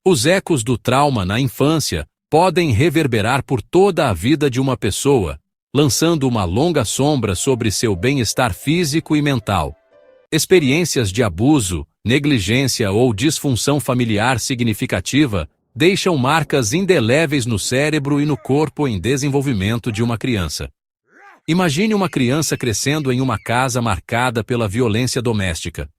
Os ecos do trauma na infância podem reverberar por toda a vida de uma pessoa, lançando uma longa sombra sobre seu bem-estar físico e mental. Experiências de abuso, negligência ou disfunção familiar significativa deixam marcas indeléveis no cérebro e no corpo em desenvolvimento de uma criança. Imagine uma criança crescendo em uma casa marcada pela violência doméstica.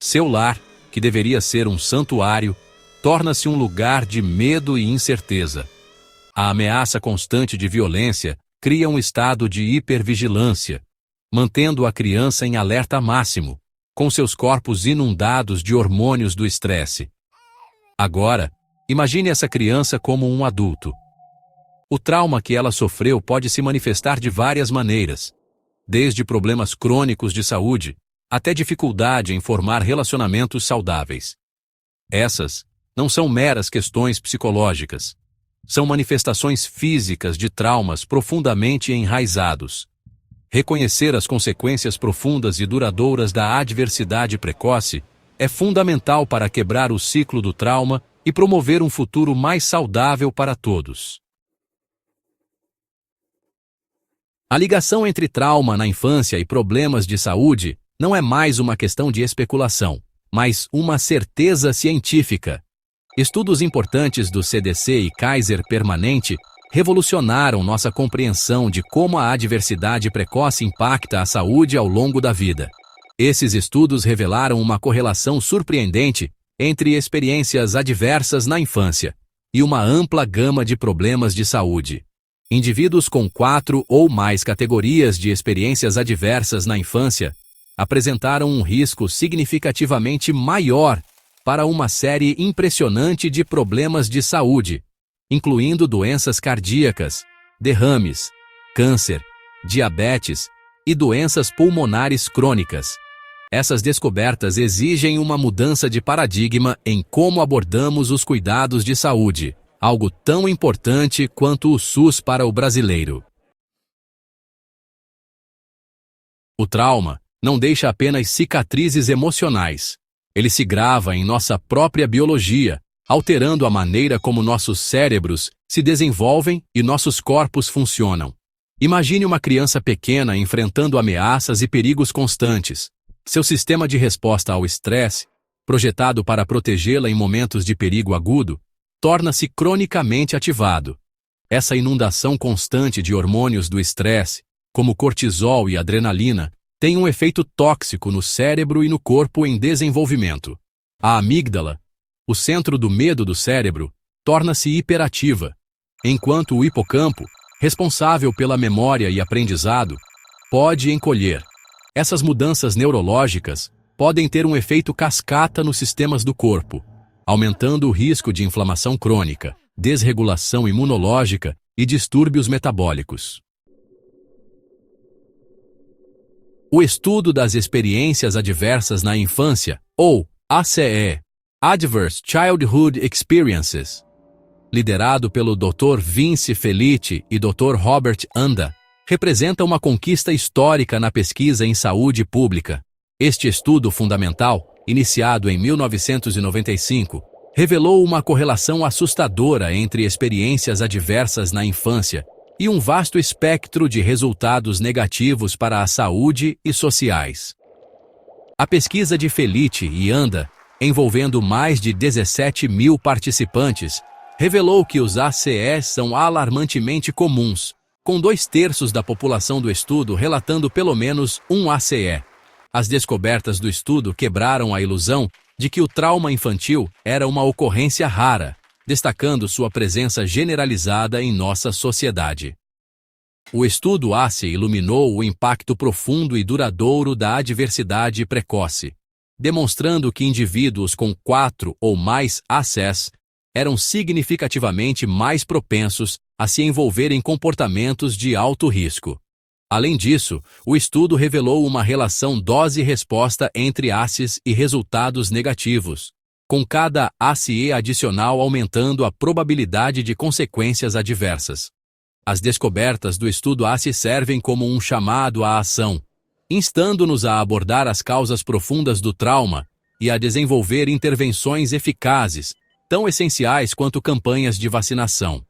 Seu lar, que deveria ser um santuário, torna-se um lugar de medo e incerteza. A ameaça constante de violência cria um estado de hipervigilância, mantendo a criança em alerta máximo, com seus corpos inundados de hormônios do estresse. Agora, imagine essa criança como um adulto. O trauma que ela sofreu pode se manifestar de várias maneiras, desde problemas crônicos de saúde até dificuldade em formar relacionamentos saudáveis. Essas não são meras questões psicológicas. São manifestações físicas de traumas profundamente enraizados. Reconhecer as consequências profundas e duradouras da adversidade precoce é fundamental para quebrar o ciclo do trauma e promover um futuro mais saudável para todos. A ligação entre trauma na infância e problemas de saúde não é mais uma questão de especulação, mas uma certeza científica. Estudos importantes do CDC e Kaiser Permanente revolucionaram nossa compreensão de como a adversidade precoce impacta a saúde ao longo da vida. Esses estudos revelaram uma correlação surpreendente entre experiências adversas na infância e uma ampla gama de problemas de saúde. Indivíduos com 4 ou mais categorias de experiências adversas na infância apresentaram um risco significativamente maior para uma série impressionante de problemas de saúde, incluindo doenças cardíacas, derrames, câncer, diabetes e doenças pulmonares crônicas. Essas descobertas exigem uma mudança de paradigma em como abordamos os cuidados de saúde, algo tão importante quanto o SUS para o brasileiro. O trauma não deixa apenas cicatrizes emocionais. Ele se grava em nossa própria biologia, alterando a maneira como nossos cérebros se desenvolvem e nossos corpos funcionam. Imagine uma criança pequena enfrentando ameaças e perigos constantes. Seu sistema de resposta ao estresse, projetado para protegê-la em momentos de perigo agudo, torna-se cronicamente ativado. Essa inundação constante de hormônios do estresse, como cortisol e adrenalina, tem um efeito tóxico no cérebro e no corpo em desenvolvimento. A amígdala, o centro do medo do cérebro, torna-se hiperativa, enquanto o hipocampo, responsável pela memória e aprendizado, pode encolher. Essas mudanças neurológicas podem ter um efeito cascata nos sistemas do corpo, aumentando o risco de inflamação crônica, desregulação imunológica e distúrbios metabólicos. O estudo das experiências adversas na infância, ou ACE, Adverse Childhood Experiences, liderado pelo Dr. Vince Felitti e Dr. Robert Anda, representa uma conquista histórica na pesquisa em saúde pública. Este estudo fundamental, iniciado em 1995, revelou uma correlação assustadora entre experiências adversas na infância e um vasto espectro de resultados negativos para a saúde e sociais. A pesquisa de Felitti e Anda, envolvendo mais de 17 mil participantes, revelou que os ACEs são alarmantemente comuns, com 2/3 da população do estudo relatando pelo menos um ACE. As descobertas do estudo quebraram a ilusão de que o trauma infantil era uma ocorrência rara, destacando sua presença generalizada em nossa sociedade. O estudo ACE iluminou o impacto profundo e duradouro da adversidade precoce, demonstrando que indivíduos com 4 ou mais ACEs eram significativamente mais propensos a se envolver em comportamentos de alto risco. Além disso, o estudo revelou uma relação dose-resposta entre ACEs e resultados negativos, com cada ACE adicional aumentando a probabilidade de consequências adversas. As descobertas do estudo ACE servem como um chamado à ação, instando-nos a abordar as causas profundas do trauma e a desenvolver intervenções eficazes, tão essenciais quanto campanhas de vacinação.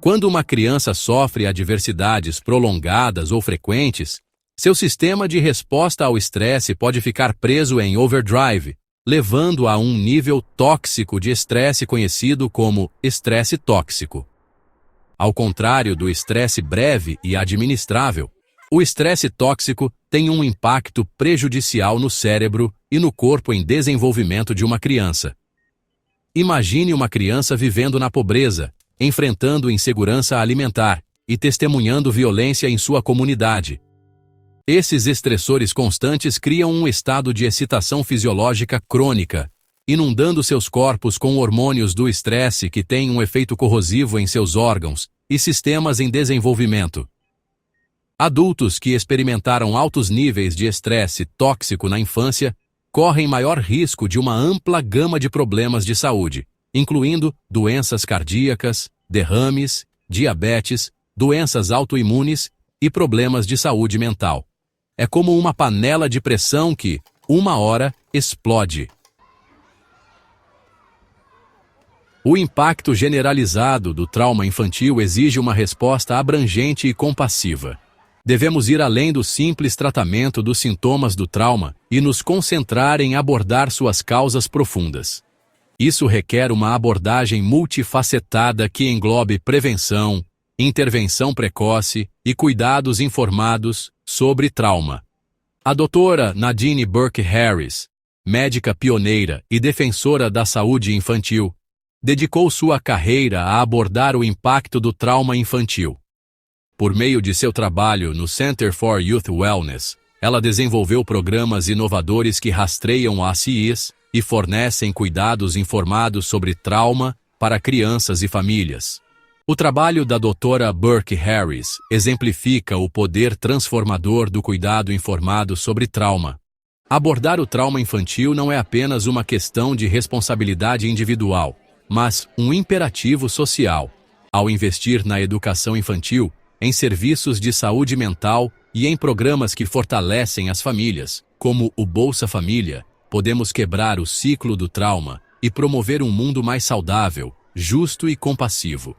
Quando uma criança sofre adversidades prolongadas ou frequentes, seu sistema de resposta ao estresse pode ficar preso em overdrive, levando a um nível tóxico de estresse conhecido como estresse tóxico. Ao contrário do estresse breve e administrável, o estresse tóxico tem um impacto prejudicial no cérebro e no corpo em desenvolvimento de uma criança. Imagine uma criança vivendo na pobreza, enfrentando insegurança alimentar e testemunhando violência em sua comunidade. Esses estressores constantes criam um estado de excitação fisiológica crônica, inundando seus corpos com hormônios do estresse que têm um efeito corrosivo em seus órgãos e sistemas em desenvolvimento. Adultos que experimentaram altos níveis de estresse tóxico na infância correm maior risco de uma ampla gama de problemas de saúde, incluindo doenças cardíacas, derrames, diabetes, doenças autoimunes e problemas de saúde mental. É como uma panela de pressão que, uma hora, explode. O impacto generalizado do trauma infantil exige uma resposta abrangente e compassiva. Devemos ir além do simples tratamento dos sintomas do trauma e nos concentrar em abordar suas causas profundas. Isso requer uma abordagem multifacetada que englobe prevenção, intervenção precoce e cuidados informados sobre trauma. A doutora Nadine Burke Harris, médica pioneira e defensora da saúde infantil, dedicou sua carreira a abordar o impacto do trauma infantil. Por meio de seu trabalho no Center for Youth Wellness, ela desenvolveu programas inovadores que rastreiam ACIs e fornecem cuidados informados sobre trauma para crianças e famílias. O trabalho da doutora Burke Harris exemplifica o poder transformador do cuidado informado sobre trauma. Abordar o trauma infantil não é apenas uma questão de responsabilidade individual, mas um imperativo social. Ao investir na educação infantil, em serviços de saúde mental e em programas que fortalecem as famílias, como o Bolsa Família, podemos quebrar o ciclo do trauma e promover um mundo mais saudável, justo e compassivo.